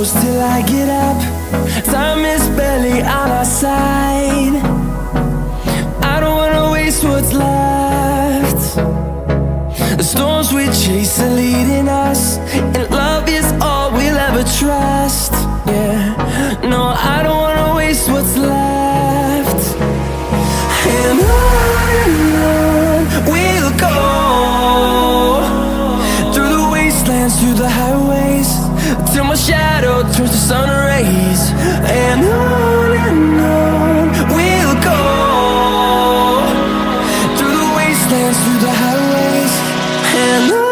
close till I get up. Time is barely on our side. I don't wanna waste what's left. The storms we chase are leading us, and love is all we'll ever trust. Yeah, no, I don't wanna waste what's left. And on we'll go, through the wastelands, through the highways, till my shadow turns to sun rays. And on we'll go, through the wastelands, through the highways, and on.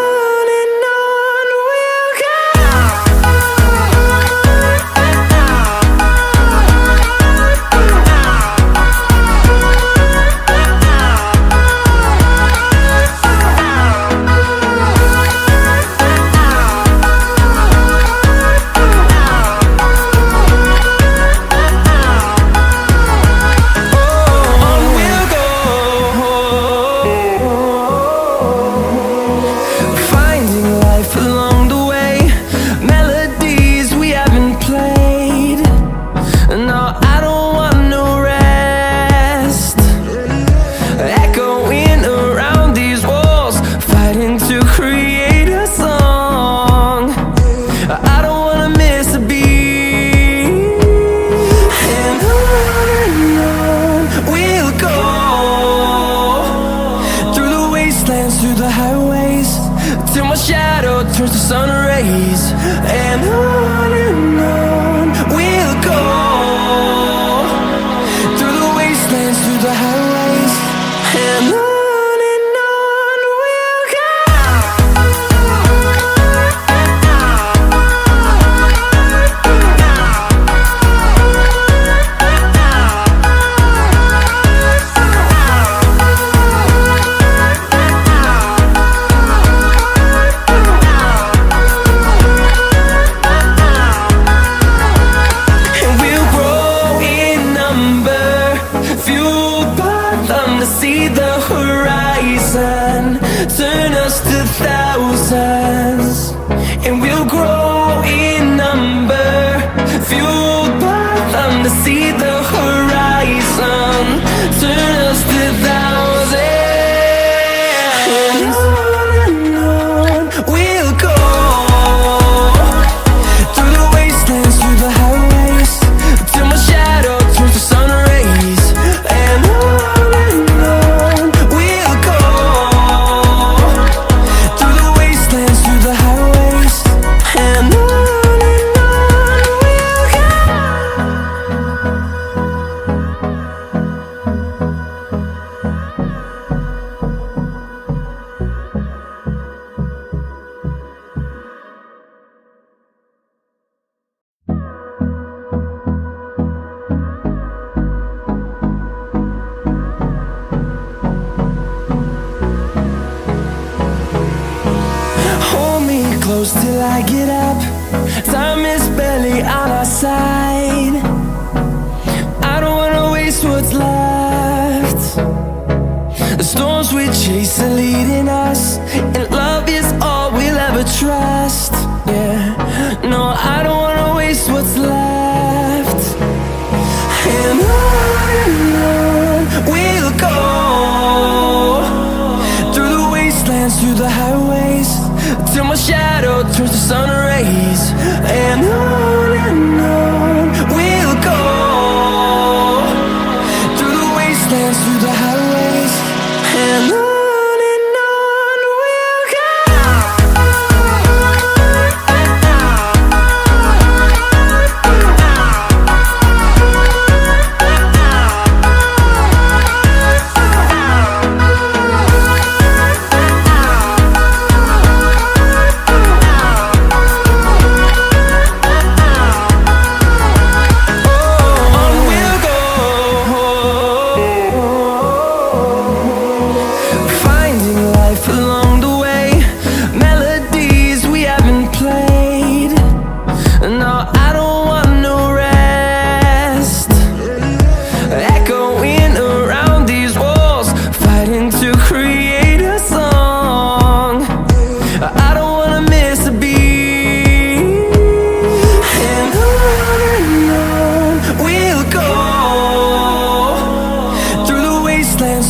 Through the highways, till my shadow turns to sun rays. And on we'll go, through the wastelands, through the highways, and on. See the horizon turn us to thousands, and we'll grow in number, fueled by them to see the horizon turn us to thousands. And on we'll go, through the wastelands, through the highways, till my shadow turns to sun rays. And close till I get up. Time is barely on our side. I don't wanna waste what's left. The storms we chase are leading us, and love is all we'll ever trust. Yeah, no, I don't wanna waste what's left. And on we'll go, through the wastelands, through the highways, till my shadow turns to sun rays. And on we'll go, through the wastelands, through the highways, and on.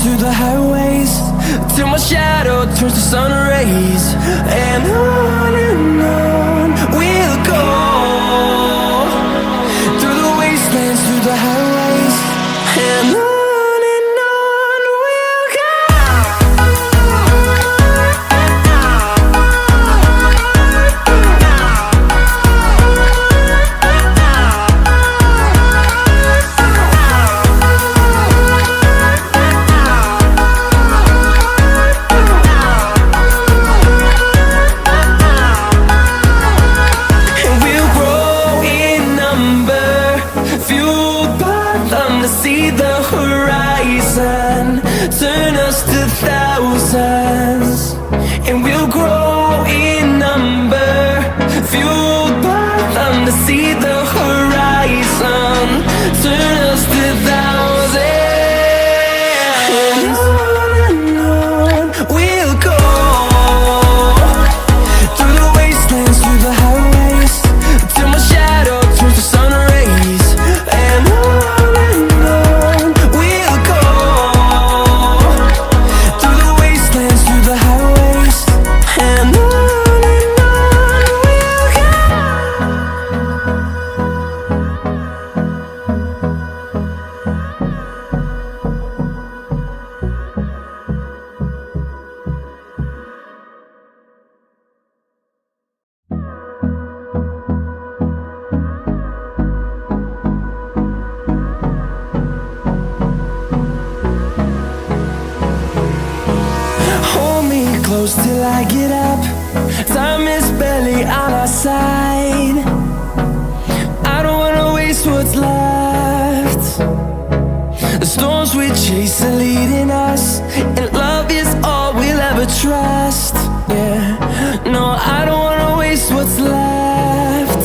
through the highways, till my shadow turns to sun rays. And on we'll go, through the wastelands, through the highways. And on we'll go. See the horizon, turn us to thousands, and we'll grow in number, fueled by them to see the horizon, turn us to thousands. And on we'll go, through the wastelands, through the highways, till my shadow turns to sun rays. And close till I get up. Time is barely on our side. I don't wanna waste what's left. The storms we chase are leading us, and love is all we'll ever trust. Yeah, no, I don't wanna waste what's left.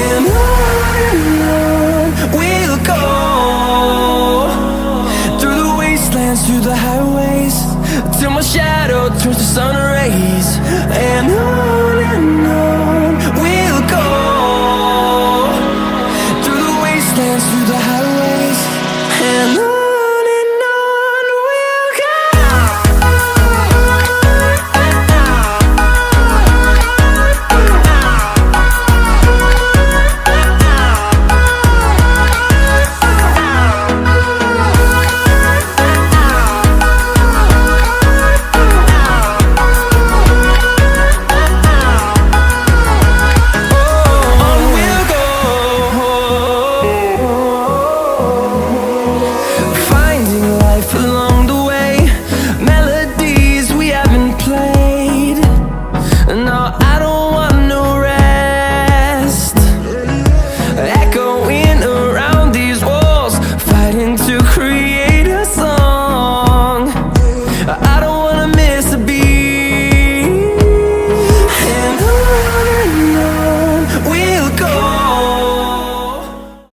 And on we'll go, through the wastelands, through the highways, till my shadow turns to sun rays. And on we'll go, through the wastelands, through the highways. And on